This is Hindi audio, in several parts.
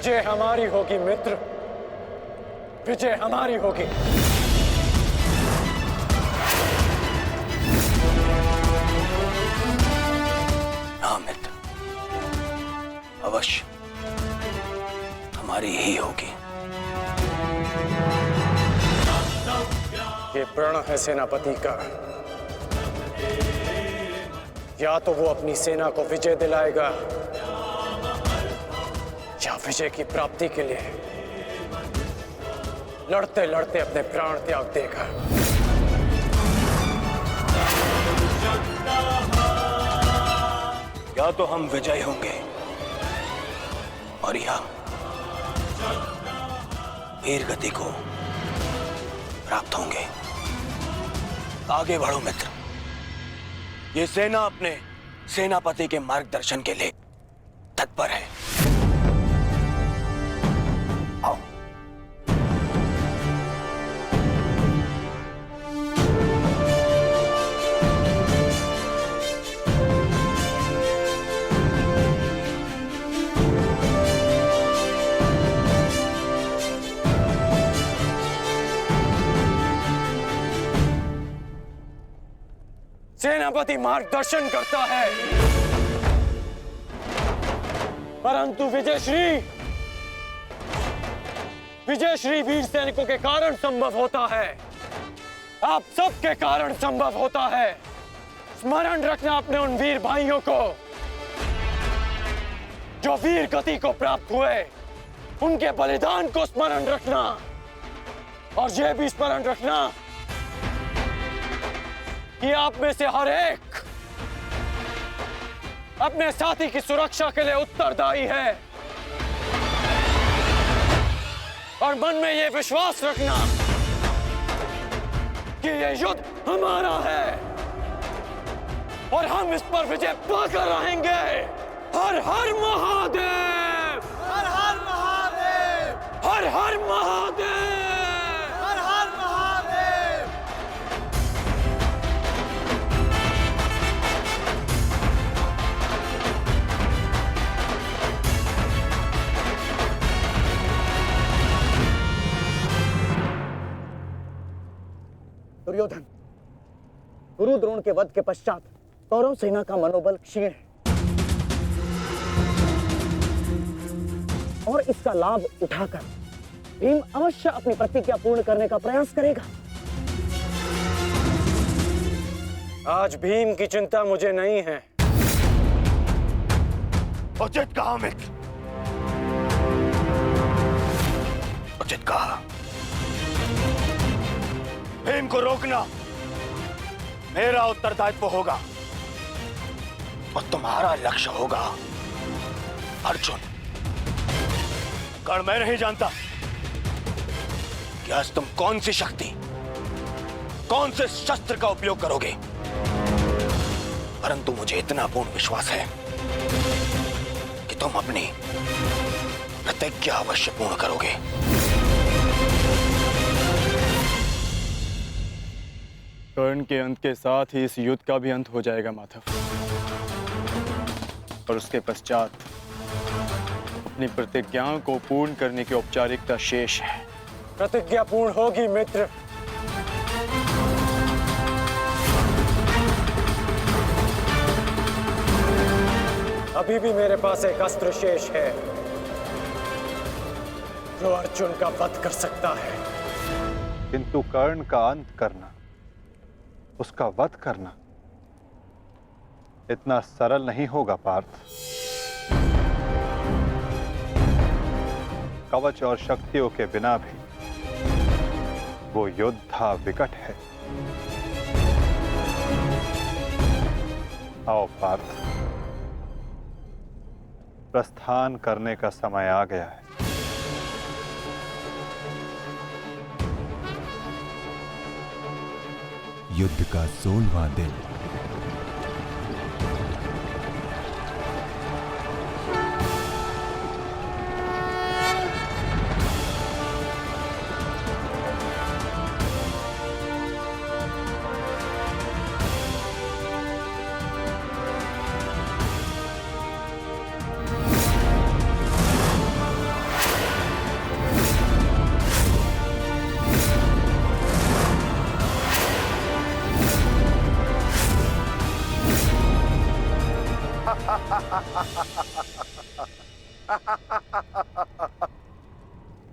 विजय हमारी होगी मित्र, विजय हमारी होगी। हाँ मित्र, अवश्य हमारी ही होगी। ये प्रण है सेनापति का। या तो वो अपनी सेना को विजय दिलाएगा या विजय की प्राप्ति के लिए लड़ते लड़ते अपने प्राण त्याग देगा। या तो हम विजयी होंगे और या वीर गति को प्राप्त होंगे। आगे बढ़ो मित्र, ये सेना अपने सेनापति के मार्गदर्शन के लिए तत्पर है। आओ। सेनापति मार्गदर्शन करता है, परंतु विजयश्री वीर सैनिकों के कारण संभव होता है। आप सबके कारण संभव होता है। स्मरण रखना अपने उन वीर भाइयों को जो वीर गति को प्राप्त हुए, उनके बलिदान को स्मरण रखना। और यह भी स्मरण रखना कि आप में से हर एक अपने साथी की सुरक्षा के लिए उत्तरदायी है। और मन में यह विश्वास रखना कि यह युद्ध हमारा है और हम इस पर विजय पाकर रहेंगे। हर हर महादेव, हर हर महादेव, हर हर महादेव, हर हर महादेव। दुर्योधन, गुरु द्रोण के वध के पश्चात कौरव सेना का मनोबल क्षीण है और इसका लाभ उठाकर भीम अवश्य अपनी प्रतिज्ञा पूर्ण करने का प्रयास करेगा। आज भीम की चिंता मुझे नहीं है। उचित कहा मित्र, उचित कहा। भीम को रोकना मेरा उत्तरदायित्व होगा और तुम्हारा लक्ष्य होगा अर्जुन। कर्ण मैं नहीं जानता कि आज तुम कौन सी शक्ति, कौन से शस्त्र का उपयोग करोगे, परंतु मुझे इतना पूर्ण विश्वास है कि तुम अपनी प्रतिज्ञा अवश्य पूर्ण करोगे। कर्ण के अंत के साथ ही इस युद्ध का भी अंत हो जाएगा माधव, और उसके पश्चात अपनी प्रतिज्ञाओं को पूर्ण करने की औपचारिकता शेष है। प्रतिज्ञा पूर्ण होगी मित्र। अभी भी मेरे पास एक अस्त्र शेष है जो अर्जुन का वध कर सकता है। किंतु कर्ण का अंत करना, उसका वध करना इतना सरल नहीं होगा पार्थ। कवच और शक्तियों के बिना भी वो योद्धा विकट है। आओ पार्थ, प्रस्थान करने का समय आ गया है। युद्ध का 16वां दिन।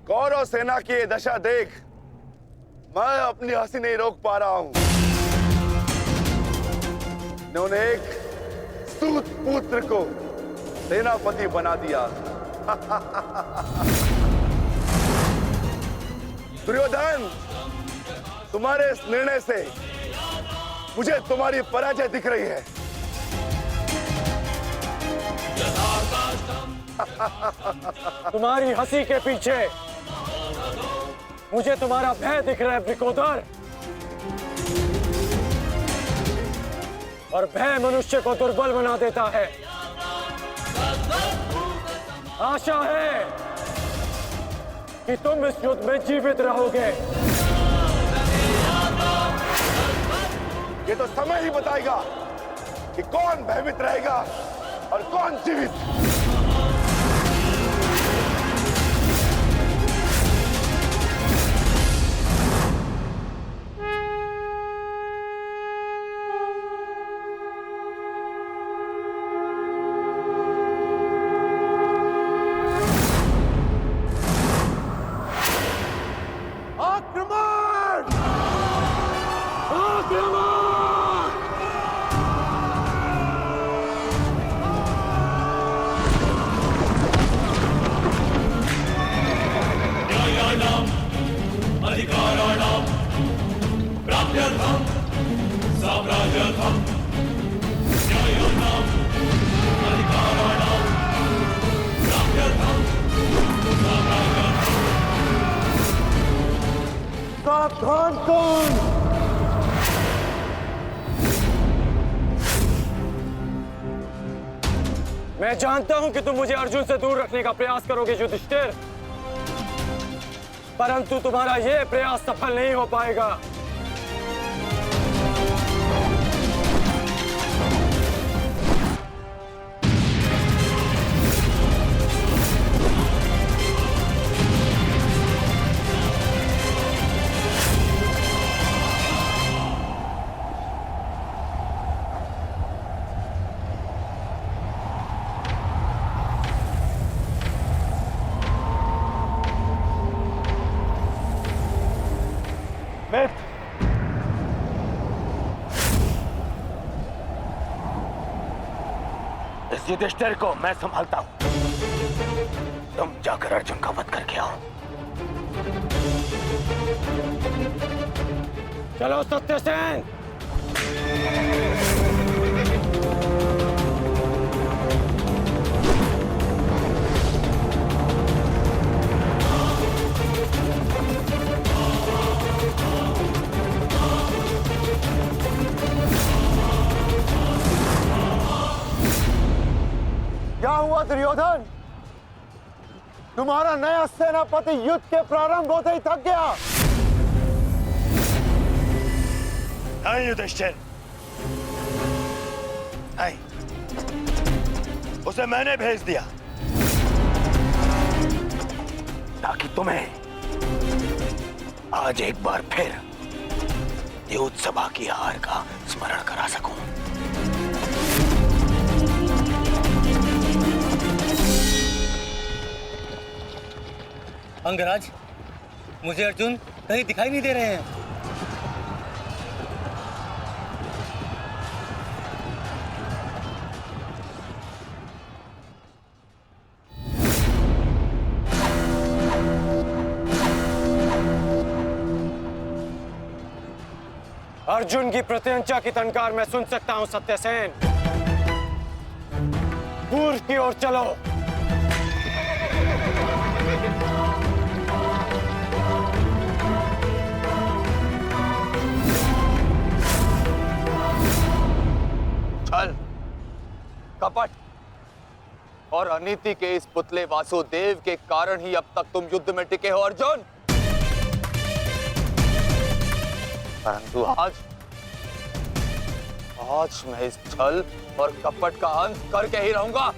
कौरव सेना की ये दशा देख मैं अपनी हंसी नहीं रोक पा रहा हूं। इन्होंने एक सूत पुत्र को सेनापति बना दिया। दुर्योधन, तुम्हारे इस निर्णय से मुझे तुम्हारी पराजय दिख रही है। तुम्हारी हंसी के पीछे मुझे तुम्हारा भय दिख रहा है वृकोदर। और भय मनुष्य को दुर्बल बना देता है। आशा है कि तुम इस युद्ध में जीवित रहोगे। ये तो समय ही बताएगा कि कौन भयभीत रहेगा और कौन जीवित। आक्रमण! आक्रमण! अधिकाराणां प्राप्त्यर्थं साम्राज्यर्थं न्यायानां अधिकाराणां प्राप्त्यर्थं साम्राज्यर्थं। सावधान कौन? मैं जानता हूं कि तुम मुझे अर्जुन से दूर रखने का प्रयास करोगे युधिष्ठिर, परंतु तुम्हारा यह प्रयास सफल नहीं हो पाएगा। इस युधिष्ठिर को मैं संभालता हूं। तुम जाकर अर्जुन का वध करके आओ। चलो सत्यसेन। क्या हुआ दुर्योधन? तुम्हारा नया सेनापति युद्ध के प्रारंभ होते ही थक गया। नहीं युधिष्ठिर, नहीं, उसे मैंने भेज दिया ताकि तुम्हें आज एक बार फिर युद्ध सभा की हार का स्मरण करा सकूं। अंगराज, मुझे अर्जुन कहीं दिखाई नहीं दे रहे हैं। अर्जुन की प्रत्यंचा की टंकार मैं सुन सकता हूं सत्यसेन। पूर्व की ओर चलो। छल, कपट और अनीति के इस पुतले वासुदेव के कारण ही अब तक तुम युद्ध में टिके हो अर्जुन। परंतु आज मैं इस छल और कपट का अंत करके ही रहूंगा।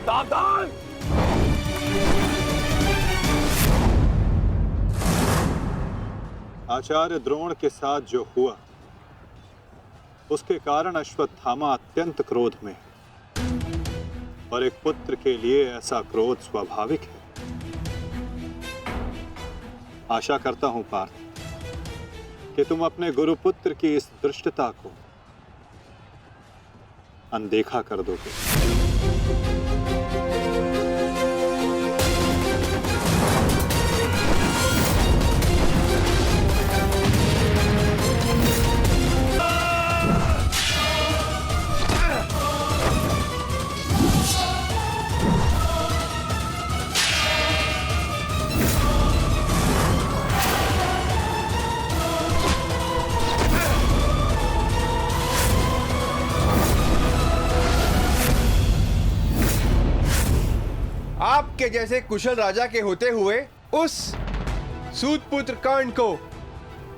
सावधान! आचार्य द्रोण के साथ जो हुआ उसके कारण अश्वत्थामा अत्यंत क्रोध में है, और एक पुत्र के लिए ऐसा क्रोध स्वाभाविक है। आशा करता हूं पार्थ कि तुम अपने गुरुपुत्र की इस दुष्टता को अनदेखा कर दोगे। आपके जैसे कुशल राजा के होते हुए उस सूतपुत्र कर्ण को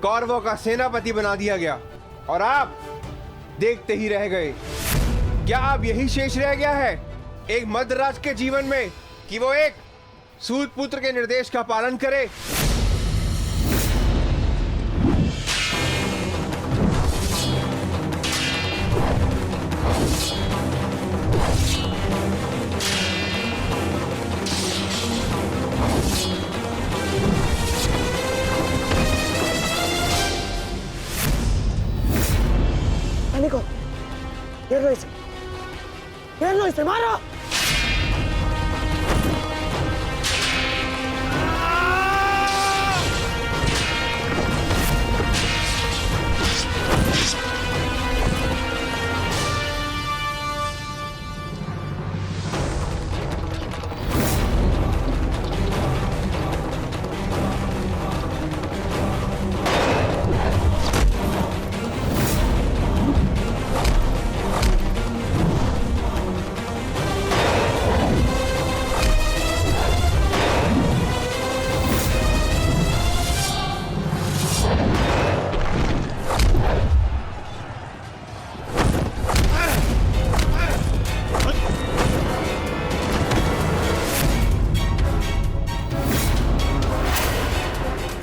कौरवों का सेनापति बना दिया गया, और आप देखते ही रह गए। क्या अब यही शेष रह गया है एक मध्यराज के जीवन में कि वो एक सूतपुत्र के निर्देश का पालन करे? सैनिकों, घेर लो इसे, मारो!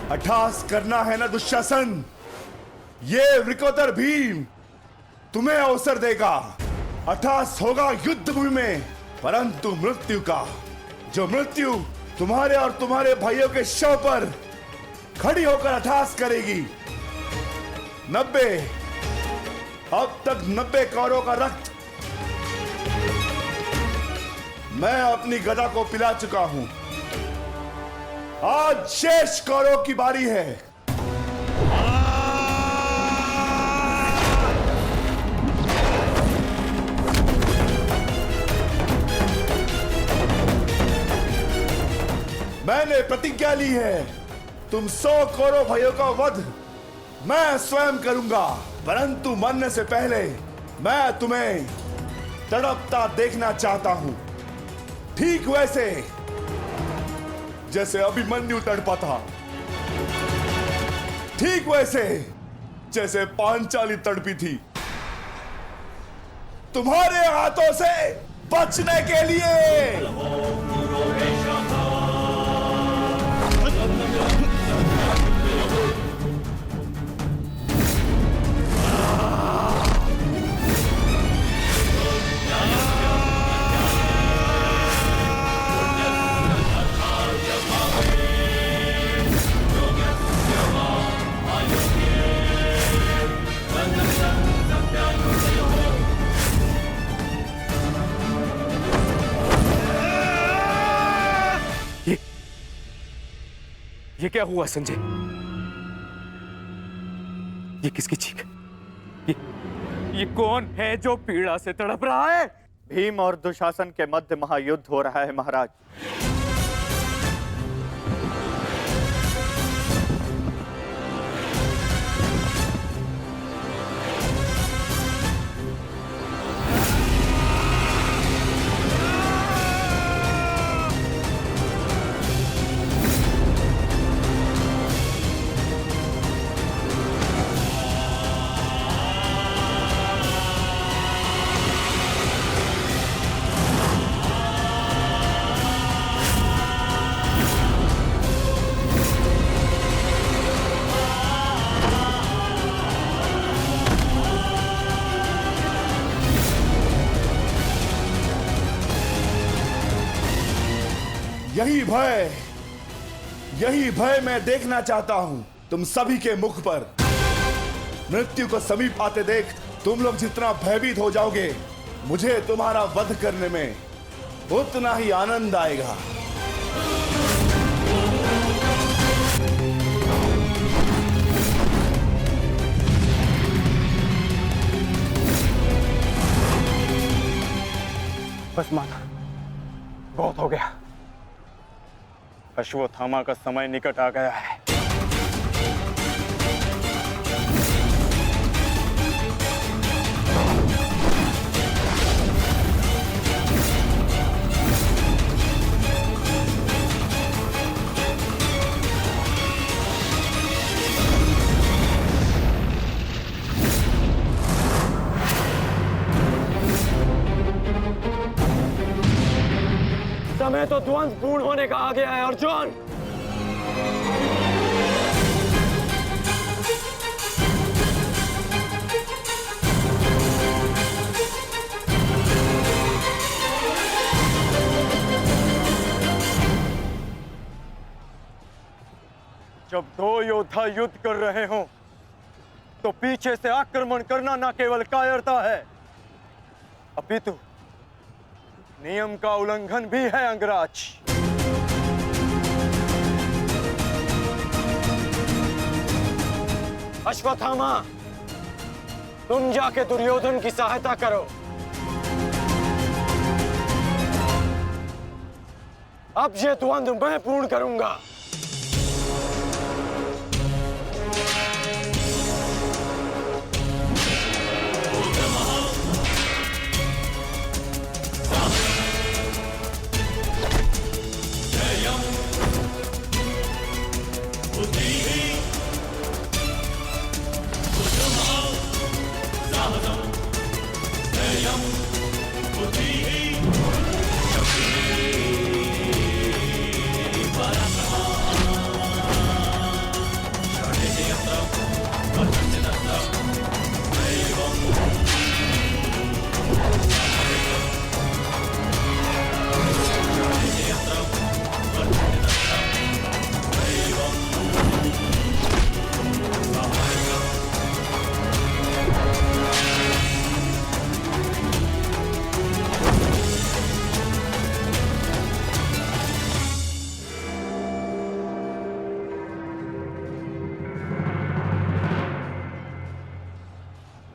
अट्ठास करना है ना दुशासन, ये वृकोदर भीम तुम्हें अवसर देगा। अट्ठास होगा युद्ध भूमि में, परंतु मृत्यु का, जो मृत्यु तुम्हारे और तुम्हारे भाइयों के शव पर खड़ी होकर अट्ठास करेगी। 90 अब तक 90 कौरवों का रक्त मैं अपनी गदा को पिला चुका हूं। आज शेष कौरवों की बारी है। मैंने प्रतिज्ञा ली है, तुम 100 कौरव भाइयों का वध मैं स्वयं करूंगा, परंतु मरने से पहले मैं तुम्हें तड़पता देखना चाहता हूं, ठीक वैसे जैसे अभिमन्यु तड़पा था, ठीक वैसे जैसे पांचाली तड़पी थी। तुम्हारे हाथों से बचने के लिए। ये क्या हुआ संजय? ये किसकी चीख? ये कौन है जो पीड़ा से तड़प रहा है? भीम और दुशासन के मध्य महायुद्ध हो रहा है महाराज। यही भय मैं देखना चाहता हूं तुम सभी के मुख पर। मृत्यु को समीप आते देख तुम लोग जितना भयभीत हो जाओगे, मुझे तुम्हारा वध करने में उतना ही आनंद आएगा। बस माता, बहुत हो गया। अश्वत्थामा का समय निकट आ गया है। समय तो द्वंद्व पूर्ण होने का आ गया है अर्जुन। जब दो योद्धा युद्ध कर रहे हों तो पीछे से आक्रमण करना न केवल कायरता है, अपितु नियम का उल्लंघन भी है अंगराज। अश्वत्थामा, तुम जाके दुर्योधन की सहायता करो। अब ये द्वंद्व मैं पूर्ण करूंगा।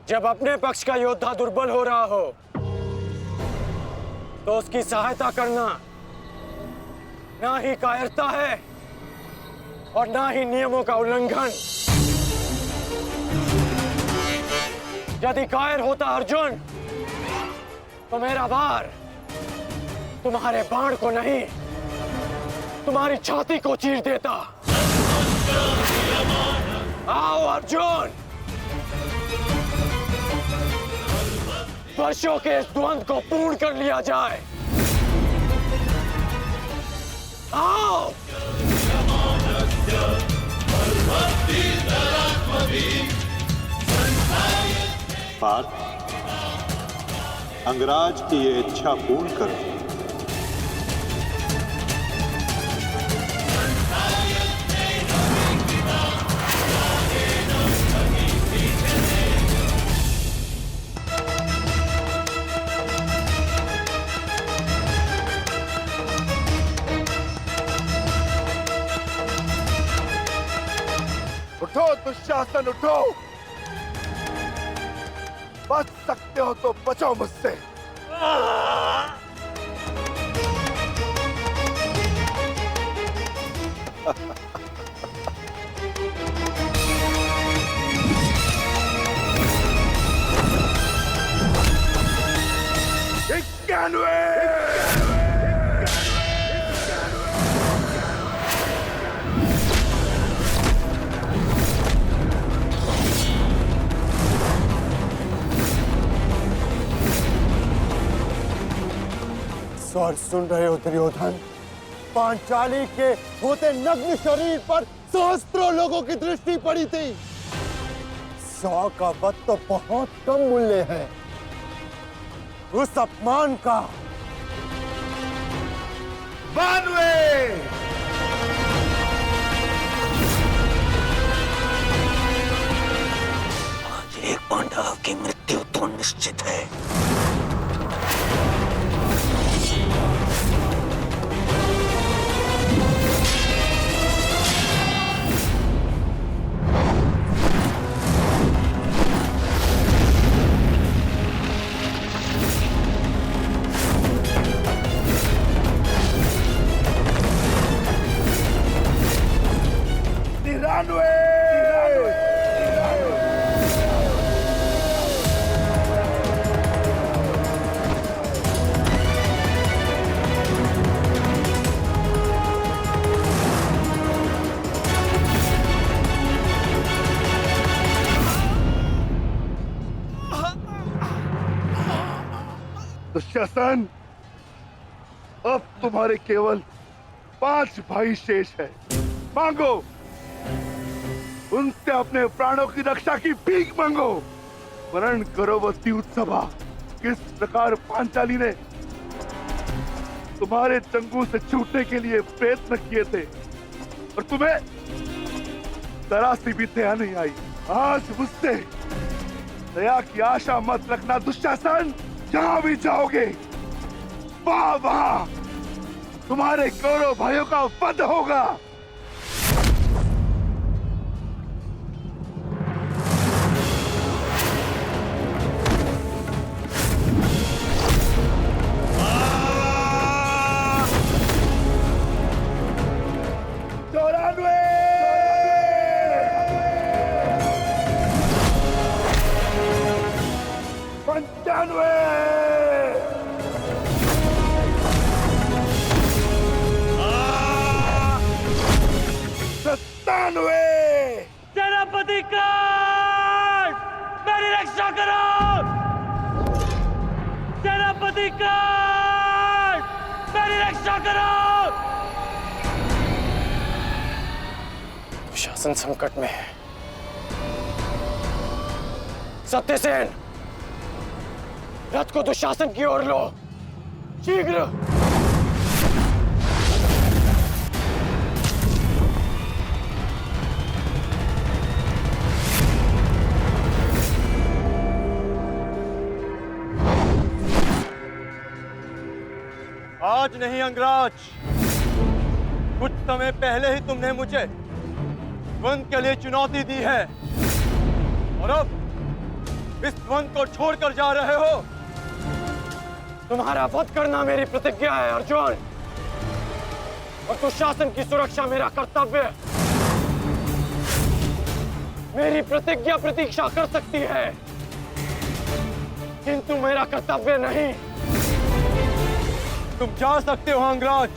जब अपने पक्ष का योद्धा दुर्बल हो रहा हो तो उसकी सहायता करना ना ही कायरता है और ना ही नियमों का उल्लंघन। यदि कायर होता अर्जुन तो मेरा वार तुम्हारे बाण को नहीं, तुम्हारी छाती को चीर देता। आओ अर्जुन, वर्षों के इस द्वंद्व को पूर्ण कर लिया जाए। आओ। पार्थ, अंगराज की ये इच्छा पूर्ण करो। उठो दुशासन, उठो। बच सकते हो तो बचो मुझसे। और सुन रहे हो दुर्योधन, पांचाली के होते नग्न शरीर पर सहस्त्रों लोगों की दृष्टि पड़ी थी। 100 का वध तो बहुत कम मूल्य है। उस अपमान का 92। आज एक पांडव की मृत्यु तो निश्चित है। दुशासन, अब तुम्हारे केवल 5 भाई शेष है। मांगो, उनसे अपने प्राणों की रक्षा की भीख मांगो। वर्ण करो वो द्यूतसभा, किस प्रकार पांचाली ने तुम्हारे चंगू से छूटने के लिए प्रयत्न किए थे और तुम्हें जरा सी भी दया नहीं आई। आज मुझसे दया की आशा मत रखना दुशासन। जहां भी जाओगे वहां तुम्हारे कौरव भाइयों का वध होगा। सेनापति कांड, मेरी रक्षा करो। सेनापति कांड, मेरी रक्षा करो। शासन संकट में है। सत्यसेन, रथ को दुशासन की ओर लो, शीघ्र। आज नहीं अंगराज, कुछ समय पहले ही तुमने मुझे द्वंद के लिए चुनौती दी है और अब इस द्वंद को छोड़कर जा रहे हो। तुम्हारा वध करना मेरी प्रतिज्ञा है अर्जुन, और दुशासन की सुरक्षा मेरा कर्तव्य है। मेरी प्रतिज्ञा प्रतीक्षा कर सकती है, किंतु मेरा कर्तव्य नहीं। तुम जा सकते हो अंगराज,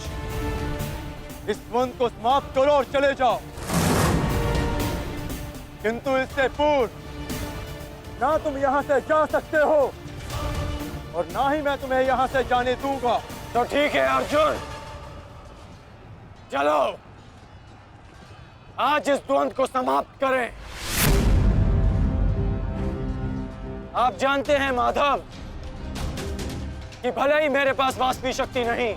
इस द्वंद को समाप्त करो और चले जाओ, किंतु इससे पूर्व ना तुम यहां से जा सकते हो और ना ही मैं तुम्हें यहां से जाने दूंगा। तो ठीक है अर्जुन, चलो आज इस द्वंद को समाप्त करें। आप जानते हैं माधव कि भले ही मेरे पास वास्तविक शक्ति नहीं,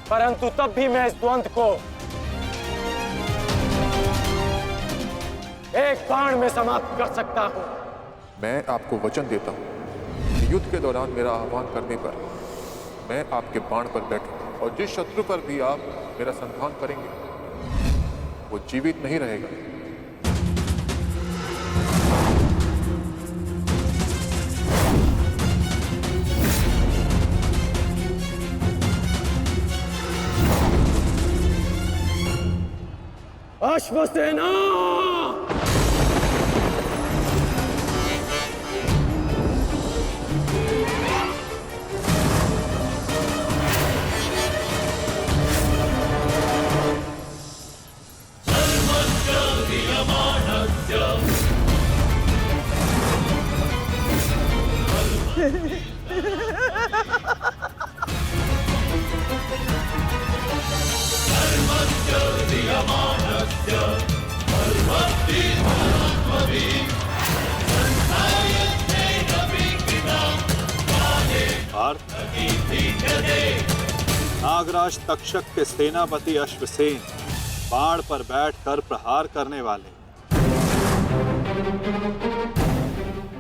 परंतु तब भी मैं इस द्वंद को एक बाण में समाप्त कर सकता हूं। मैं आपको वचन देता हूं कि युद्ध के दौरान मेरा आह्वान करने पर मैं आपके बाण पर बैठूंगा, और जिस शत्रु पर भी आप मेरा संधान करेंगे वो जीवित नहीं रहेगा। अश्वसेना, नागराज तक्षक के सेनापति अश्वसेन बाण पर बैठकर प्रहार करने वाले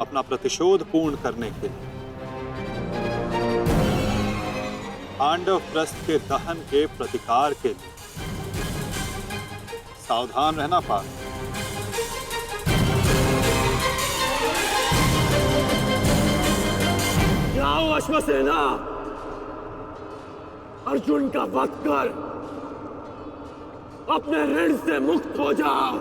अपना प्रतिशोध पूर्ण करने के लिए पांडव प्रस्थ के दहन के प्रतिकार के लिए सावधान रहना पार्थ। जाओ अश्वसेना, अर्जुन का वध कर अपने ऋण से मुक्त हो जाओ।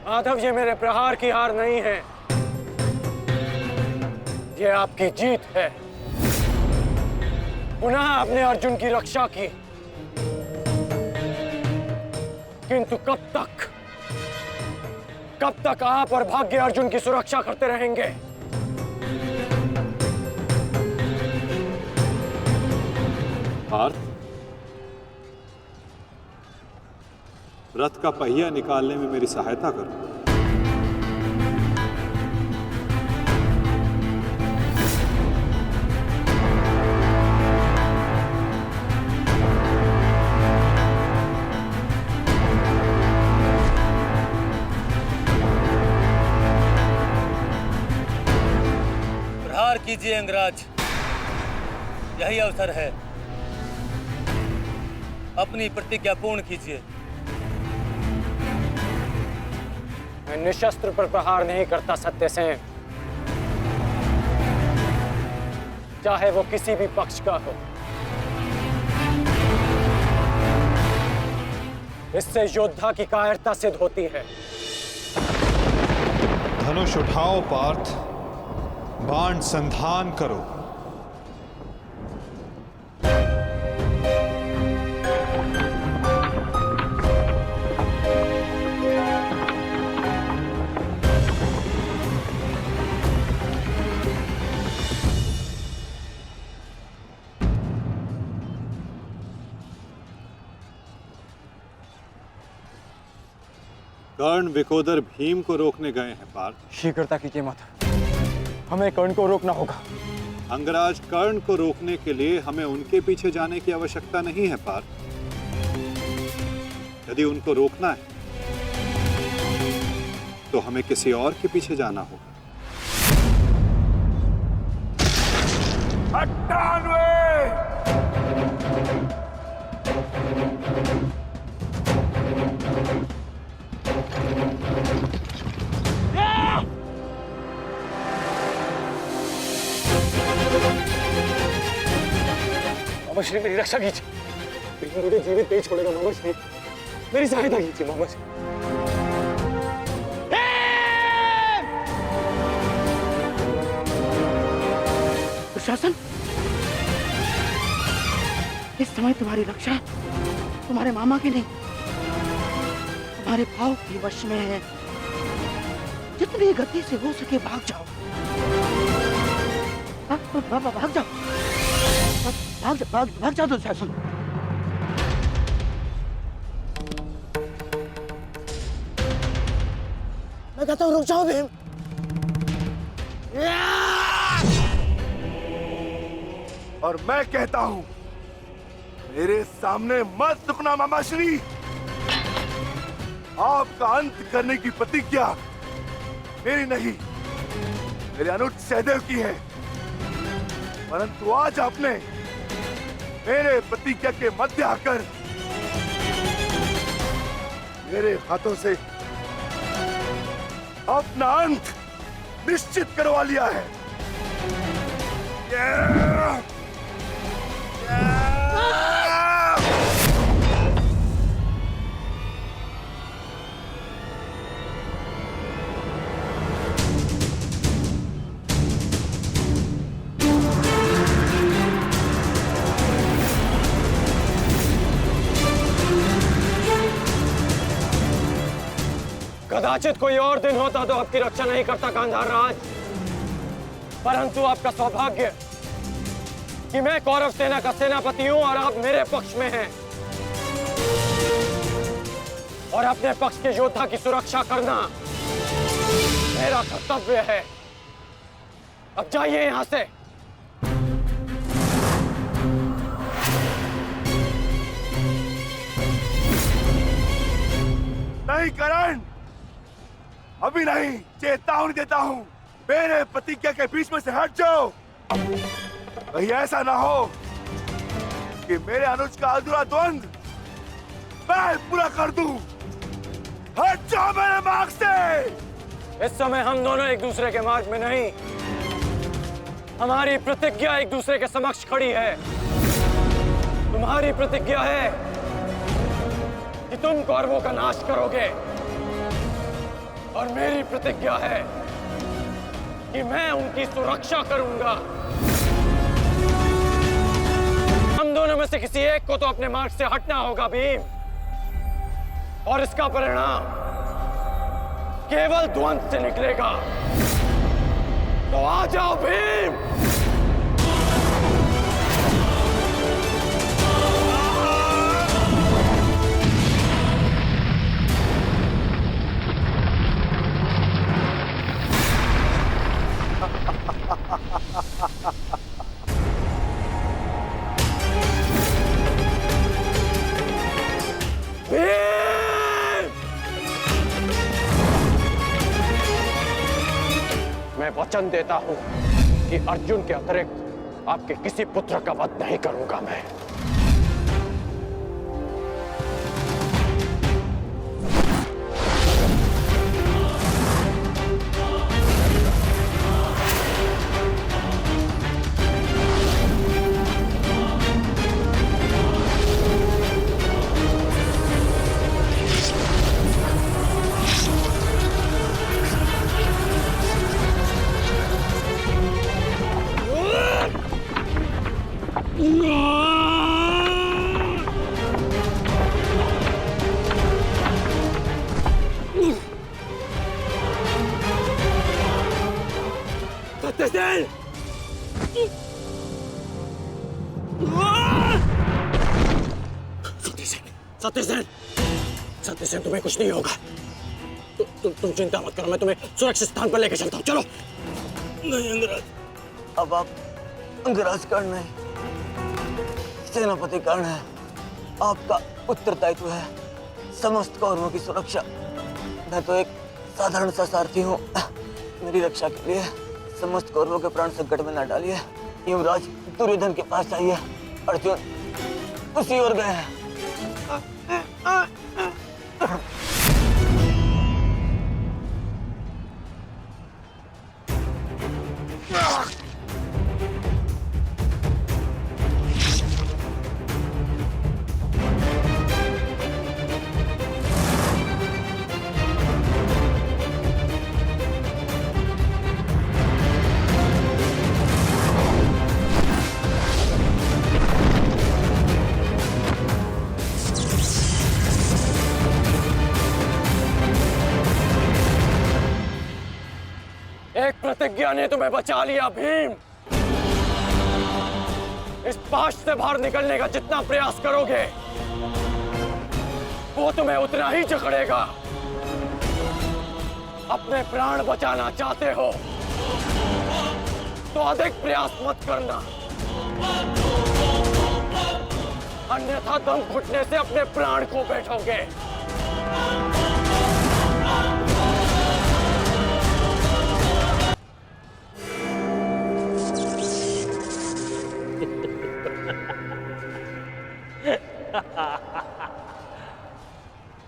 माधव, ये मेरे प्रहार की हार नहीं है, ये आपकी जीत है। पुनः आपने अर्जुन की रक्षा की, किंतु कब तक आप और भाग्य अर्जुन की सुरक्षा करते रहेंगे? पार्थ, रथ का पहिया निकालने में मेरी सहायता करो। प्रहार कीजिए अंगराज, यही अवसर है। अपनी प्रतिज्ञा पूर्ण कीजिए। मैं निशस्त्र पर प्रहार नहीं करता सत्यसेन, चाहे वो किसी भी पक्ष का हो। इससे योद्धा की कायरता सिद्ध होती है। धनुष उठाओ पार्थ, बाण संधान करो। कर्ण विकोदर भीम को रोकने गए हैं पार्थ। शीघ्रता कीजिए माता, हमें कर्ण को रोकना होगा। अंगराज, कर्ण को रोकने के लिए हमें उनके पीछे जाने की आवश्यकता नहीं है पार्थ। यदि उनको रोकना है तो हमें किसी और के पीछे जाना होगा। 98 मामा श्री, मेरी रक्षा कीजिए। भीम मुझे जीवित नहीं छोड़ेगा। मामा श्री, मेरी सहायता कीजिए। मामा श्री, दुशासन, इस समय तुम्हारी रक्षा तुम्हारे मामा की नहीं, तुम्हारे भाव के वश में है। जितनी गति से हो सके भाग जाओ। भाग जाओ, भाग जाओ दुशासन। मैं कहता हूँ रुक जाओ भीम। और मैं कहता हूं मेरे सामने मत रुकना मामाश्री। आपका अंत करने की प्रतिज्ञा मेरी नहीं, मेरे अनुज सहदेव की है। परंतु आज आपने मेरे प्रतिज्ञा के मध्य आकर मेरे हाथों से अपना अंत निश्चित करवा लिया है। कदाचित कोई और दिन होता तो आपकी रक्षा नहीं करता गांधार राज, परंतु आपका सौभाग्य कि मैं कौरव सेना का सेनापति हूं और आप मेरे पक्ष में हैं और अपने पक्ष के योद्धा की सुरक्षा करना मेरा कर्तव्य है। अब जाइए यहां से। नहीं करण, अभी नहीं, चेतावनी देता हूं, मेरे प्रतिज्ञा के बीच में से हट जाओ। कहीं ऐसा ना हो कि मेरे अनुज का अधूरा द्वंद मैं पूरा कर दूं। हट जाओ मेरे मार्ग से। इस समय हम दोनों एक दूसरे के मार्ग में नहीं, हमारी प्रतिज्ञा एक दूसरे के समक्ष खड़ी है। तुम्हारी प्रतिज्ञा है कि तुम कौरवों का नाश करोगे और मेरी प्रतिज्ञा है कि मैं उनकी सुरक्षा करूंगा। हम दोनों में से किसी एक को तो अपने मार्ग से हटना होगा भीम, और इसका परिणाम केवल द्वंद से निकलेगा। तो आ जाओ भीम। मैं वचन देता हूं कि अर्जुन के अतिरिक्त आपके किसी पुत्र का वध नहीं करूंगा मैं। सत्यसेन, तुम्हें कुछ नहीं होगा। तुम चिंता मत करो, मैं तुम्हें सुरक्षित स्थान पर लेकर चलता हूँ। चलो। नहीं अंगराज, अब आप अंगराज कर्ण नहीं, सेनापति कर्ण है। आपका उत्तरदायित्व है समस्त कौरवों की सुरक्षा। मैं तो एक साधारण सा सारथी हूँ। मेरी रक्षा के लिए समस्त कौरवों के प्राण संकट में न डालिए। युवराज दुर्योधन के पास जाइए, अर्जुन उसी ओर गए हैं। प्रतिज्ञा ने तुम्हें बचा लिया भीम। इस पाश से बाहर निकलने का जितना प्रयास करोगे वो तुम्हें उतना ही जकड़ेगा। अपने प्राण बचाना चाहते हो तो अधिक प्रयास मत करना, अन्यथा दम घुटने से अपने प्राण खो बैठोगे।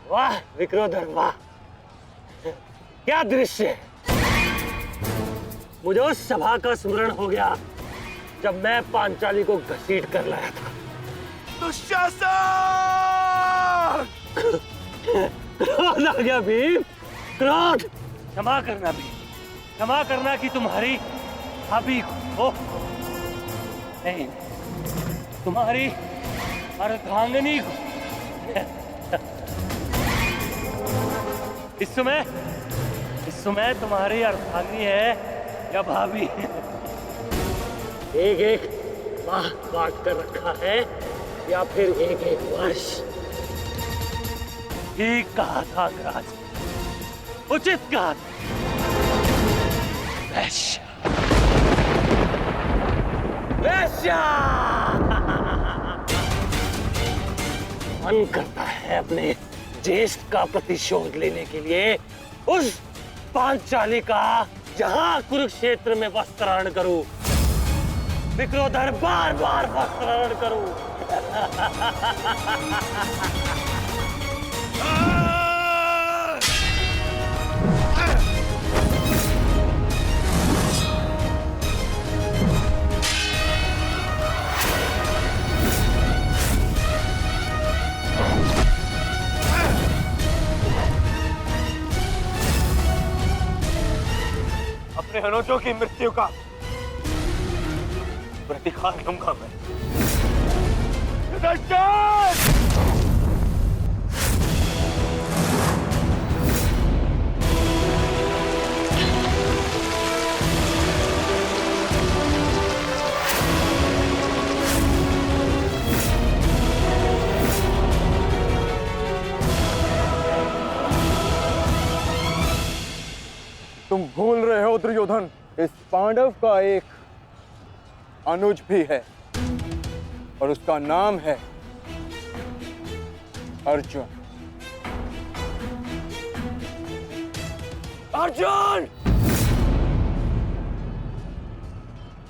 वाह विक्रोधर वाह, क्या दृश्य है। मुझे उस सभा का स्मरण हो गया जब मैं पांचाली को घसीट कर लाया था। दुशासन! क्रोध आ गया भीम, क्रोध। क्षमा करना भीम, क्षमा करना कि तुम्हारी भाभी को नहीं, तुम्हारी अर्धांगिनी को। इस समय तुम्हारी अर्धांगिनी है या भाभी? एक एक माह काट कर रखा है या फिर एक एक वर्ष? ठीक कहा था अंगराज, उचित कहा था। वैश्य, वैश्य। मन करता है अपने ज्येष्ठ का प्रतिशोध लेने के लिए उस पांचाली का जहां कुरुक्षेत्र में वस्त्राहरण करूं, विक्रोधर बार बार वस्त्राहरण करूं। अपने अनुजों की मृत्यु का प्रतिकार लूंगा मैं। तुम भूल रहे हो दुर्योधन, इस पांडव का एक अनुज भी है और उसका नाम है अर्जुन। अर्जुन!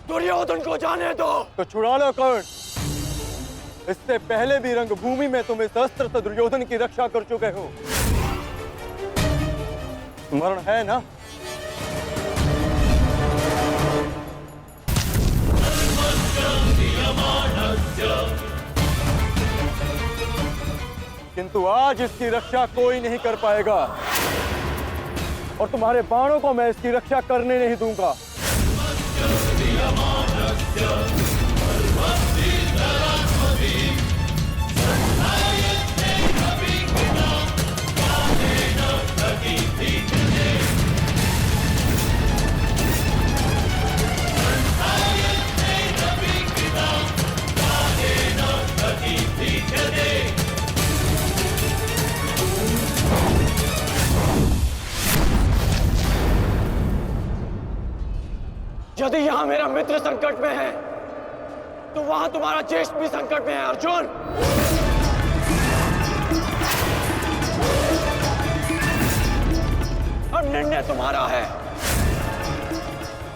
दुर्योधन को जाने दो। तो छुड़ा लो कर्ण। इससे पहले भी रंगभूमि में तुम इस अस्त्र से दुर्योधन की रक्षा कर चुके हो, स्मरण है ना? किंतु आज इसकी रक्षा कोई नहीं कर पाएगा और तुम्हारे बाणों को मैं इसकी रक्षा करने नहीं दूंगा। यदि यहां मेरा मित्र संकट में है तो वहां तुम्हारा ज्येष्ठ भी संकट में है अर्जुन। अब निर्णय तुम्हारा है,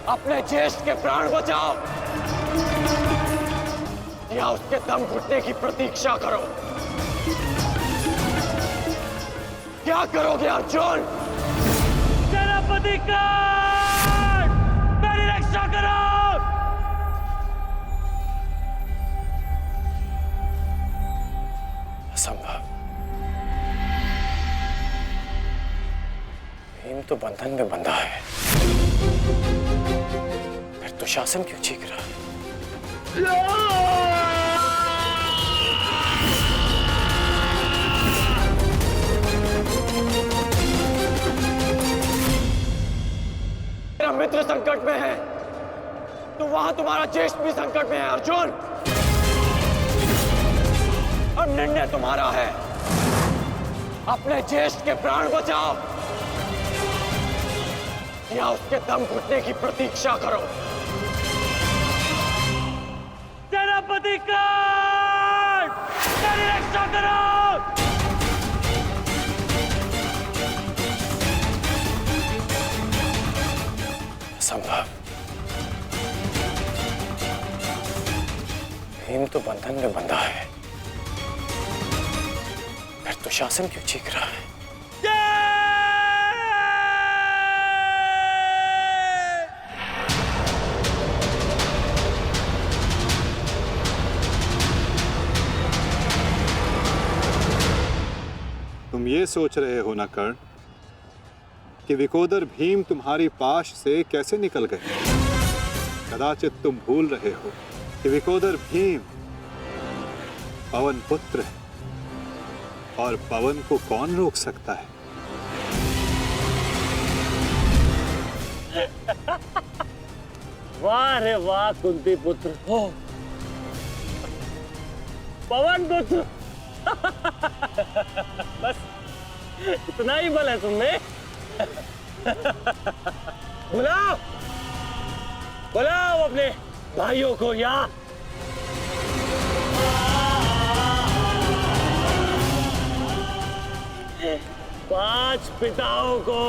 अपने ज्येष्ठ के प्राण बचाओ या उसके दम घुटने की प्रतीक्षा करो। क्या करोगे अर्जुन? सेनापति का मेरी रक्षा करो। असंभव। भीम तो बंधन में बंधा है, फिर दुशासन क्यों चीख रहा है? मेरा मित्र संकट में है तो वहां तुम्हारा ज्येष्ठ भी संकट में है अर्जुन। अब निर्णय तुम्हारा है, अपने ज्येष्ठ के प्राण बचाओ या उसके दम घुटने की प्रतीक्षा करो। सेनापति का मेरी रक्षा करो। संभव। भीम तो बंधन में बंधा है, फिर दुशासन क्यों चीख रहा है? तुम ये सोच रहे हो ना कर्ण कि विकोदर भीम तुम्हारी पाश से कैसे निकल गए? कदाचित तुम भूल रहे हो कि विकोदर भीम पवन पुत्र है और पवन को कौन रोक सकता है? वाह रे वाह कुंती पुत्र हो, पवन पुत्र। बस इतना ही बल है तुमने। बुलाओ बुलाओ अपने भाइयों को यहाँ। 5 पिताओं को।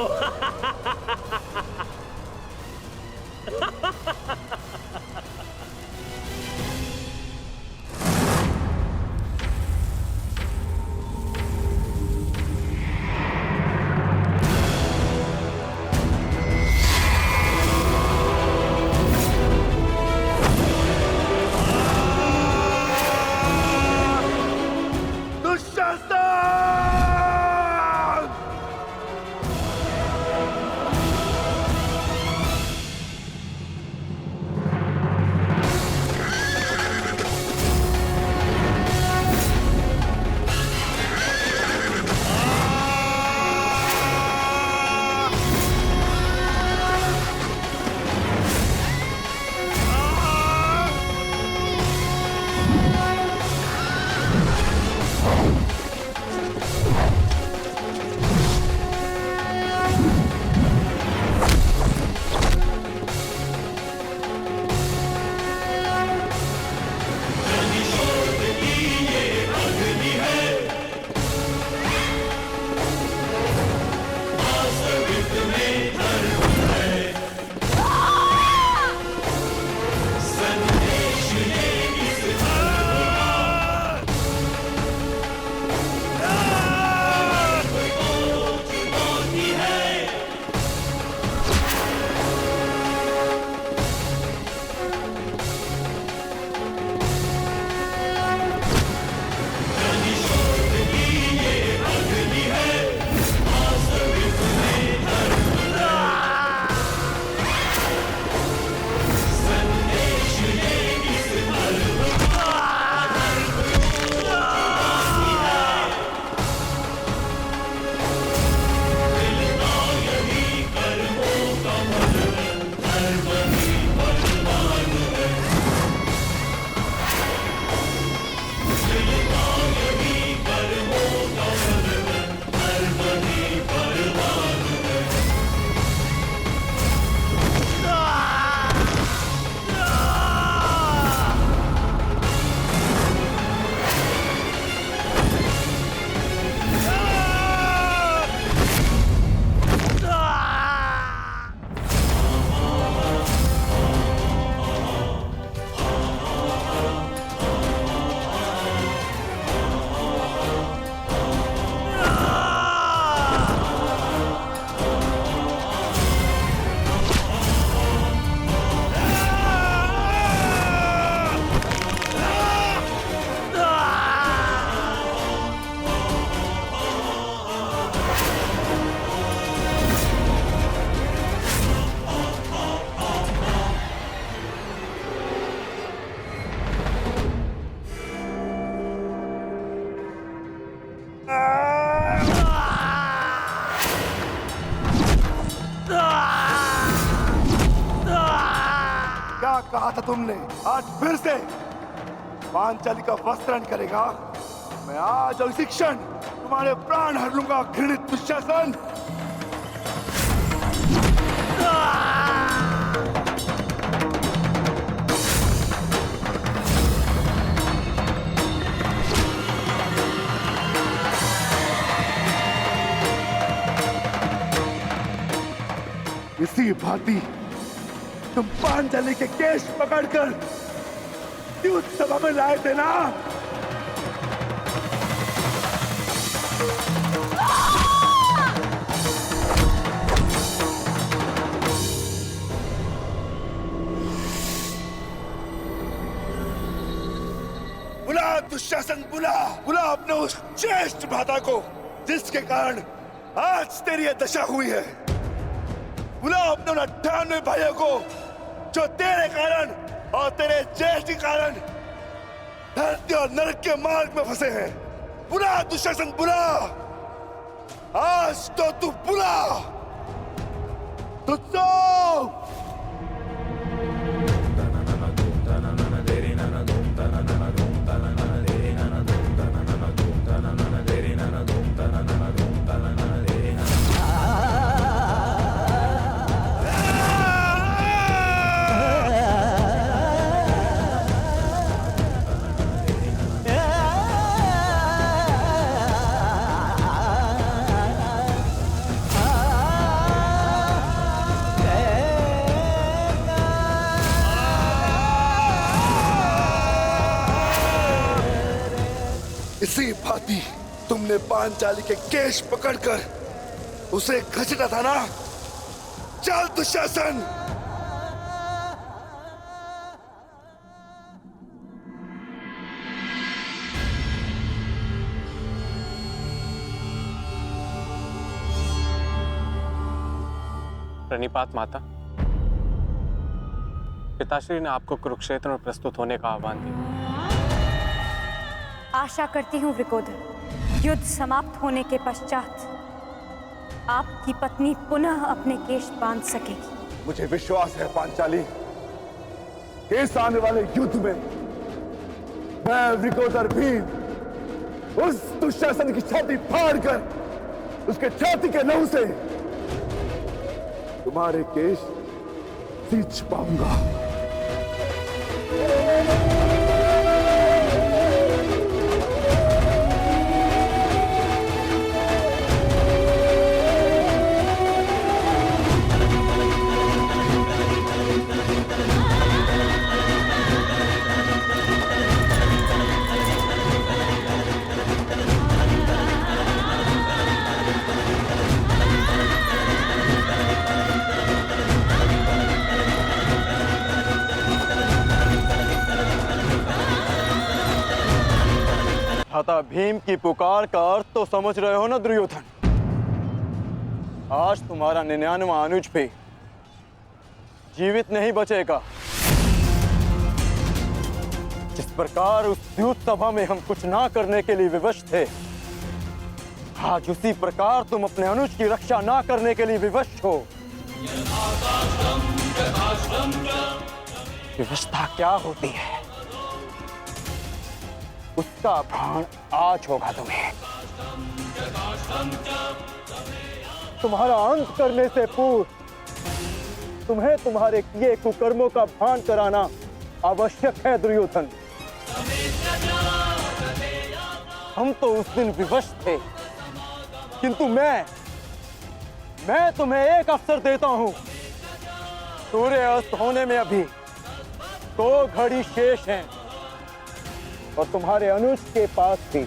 क्या कहा था तुमने? आज फिर से पांचाली का वस्त्रण करेगा? मैं आज और इसी क्षण तुम्हारे प्राण हर लूंगा घृणित दुशासन। इसी भांति तुम पांचाली के केश पकड़कर युद्ध सभा में लाए थे ना? दुशासन बुला बुला अपने उस ज्येष्ठ भ्राता को जिसके कारण आज तेरी यह दशा हुई है। बुला अपने उन 98 भाइयों को जो तेरे कारण और तेरे ज्येष्ठ के कारण धरती और नरक के मार्ग में फंसे हैं। बुला दुशासन बुला, आज तो तू बुला तुझको। इसी भांति तुमने पांचाली के केश पकड़कर उसे घसीटा था ना। चल दुशासन। प्रणिपात माता। पिताश्री ने आपको कुरुक्षेत्र में प्रस्तुत होने का आह्वान दिया। आशा करती हूँ वृकोदर, युद्ध समाप्त होने के पश्चात आपकी पत्नी पुनः अपने केश बांध सकेगी। मुझे विश्वास है पांचाली कि इस आने वाले युद्ध में मैं वृकोदर भीम उस दुशासन की छाती फाड़कर उसके छाती के लहू से तुम्हारे केश सींच पाऊंगा। भ्राता भीम की पुकार का अर्थ तो समझ रहे हो ना दुर्योधन। आज तुम्हारा 99वां अनुज भी जीवित नहीं बचेगा। जिस प्रकार उस युद्ध सभा में हम कुछ ना करने के लिए विवश थे, आज उसी प्रकार तुम अपने अनुज की रक्षा ना करने के लिए विवश हो। विवशता क्या होती है उसका भान आज होगा तुम्हें। तुम्हारा अंत करने से पूर्व तुम्हें तुम्हारे किए कुकर्मों का भान कराना आवश्यक है दुर्योधन। हम तो उस दिन विवश थे, किंतु मैं तुम्हें एक अवसर देता हूं। सूर्य अस्त होने में अभी 2 घड़ी शेष हैं और तुम्हारे अनुज के पास भी।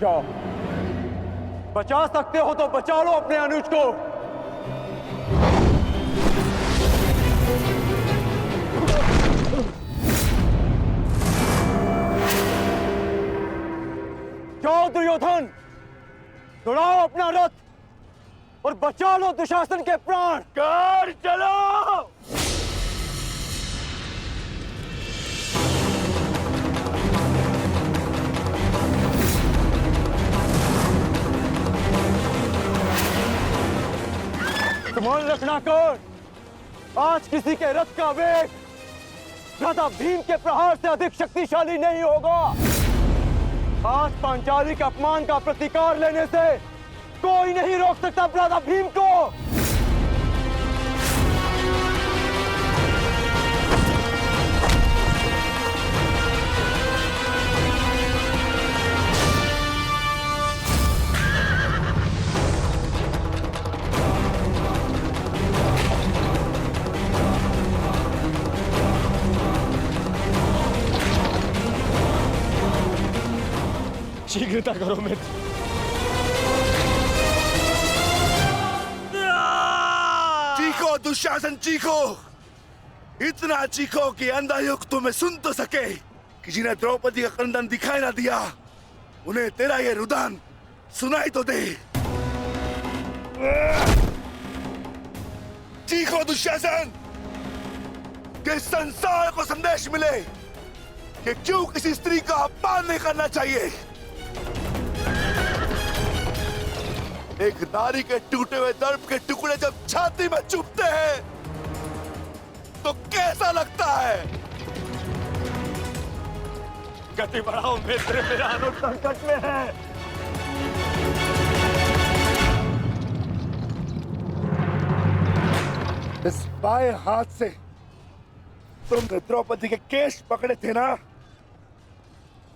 जाओ, बचा सकते हो तो बचा लो अपने अनुज को। जाओ दुर्योधन, दौड़ाओ अपना रथ और बचा लो दुशासन के प्राण। कर चलो। ध्यान रखना कर, आज किसी के रथ का वेग भ्राता भीम के प्रहार से अधिक शक्तिशाली नहीं होगा। आज पांचाली के अपमान का प्रतिकार लेने से कोई नहीं रोक सकता भ्राता भीम को। शीघ्रता करो मित्र। चीखो दुशासन चीखो, इतना चीखो कि अंधा युग तुम्हें सुन तो सके कि जिन्हें द्रौपदी का क्रंदन दिखाई ना दिया उन्हें तेरा ये रुदन सुनाई तो दे। चीखो दुशासन कि संसार को संदेश मिले कि क्यों किसी स्त्री का अपमान नहीं करना चाहिए। एक नारी के टूटे हुए दर्प के टुकड़े जब छाती में चुभते हैं तो कैसा लगता है? गति बढ़ाओ मित्र, मेरा अनुज संकट में है। इस बाएं हाथ से तुमने द्रौपदी के केश पकड़े थे ना?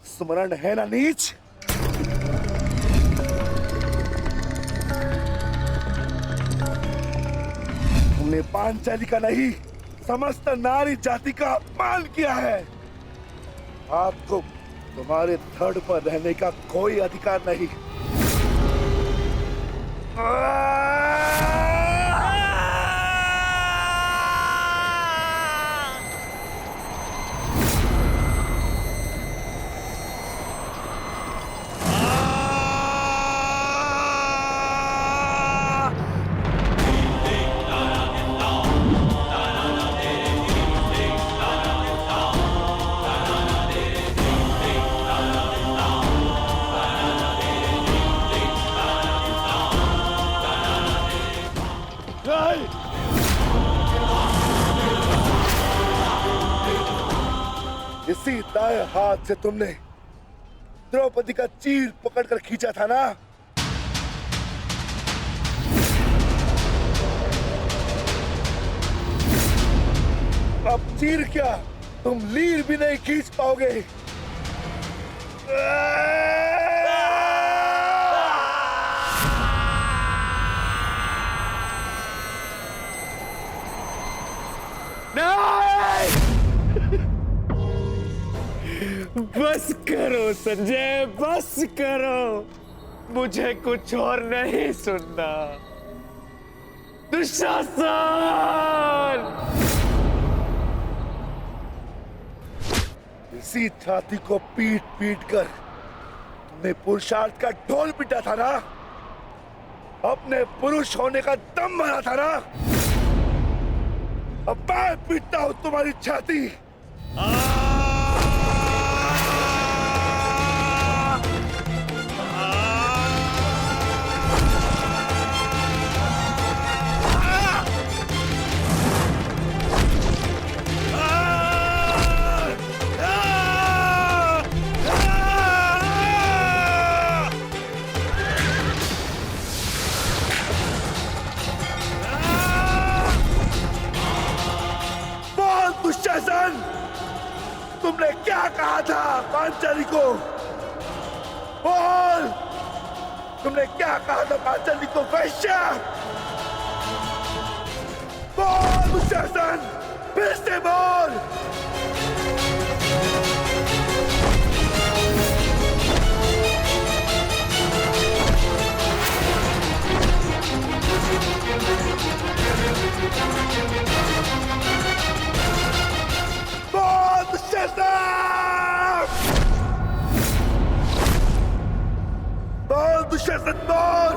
स्मरण है ना नीच? तुमने पांचाली का नहीं समस्त नारी जाति का अपमान किया है। आपको तुम्हारे धड़ पर रहने का कोई अधिकार नहीं। इसी दाएं हाथ से तुमने द्रौपदी का चीर पकड़कर खींचा था ना? अब चीर क्या, तुम लीर भी नहीं खींच पाओगे। बस करो संजय, बस करो, मुझे कुछ और नहीं सुनना। दुशासन! इसी छाती को पीट पीट कर तुमने पुरुषार्थ का ढोल पीटा था ना? अपने पुरुष होने का दम भरा था ना? अब मैं पीटता हूं तुम्हारी छाती। दुशासन, तुमने क्या कहा था पांचाली को? बोल, तुमने क्या कहा था पांचाली को? वैश्या! बोल दुशासन, फिर से बोल। बोल दुशासन, बोल।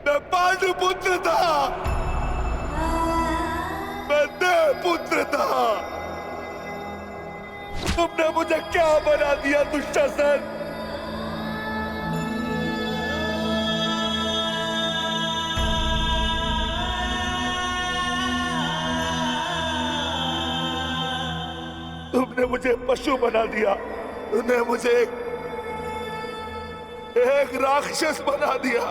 मैं पांडुपुत्र था, मैं देवपुत्र था। तुमने मुझे क्या बना दिया दुशासन? तुमने मुझे पशु बना दिया, तुमने मुझे एक राक्षस बना दिया।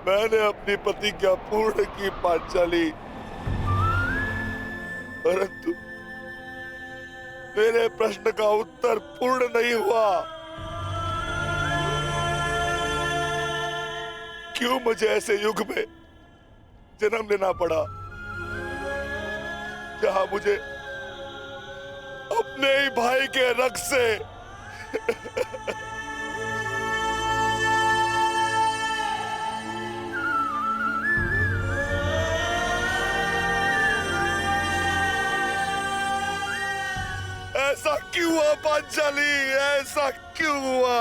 मैंने अपनी प्रतिज्ञा पूर्ण की पांचाली, परंतु मेरे प्रश्न का उत्तर पूर्ण नहीं हुआ। क्यों मुझे ऐसे युग में जन्म लेना पड़ा जहां मुझे अपने ही भाई के रक्त से ऐसा क्यों हुआ पांचाली? ऐसा क्यों हुआ?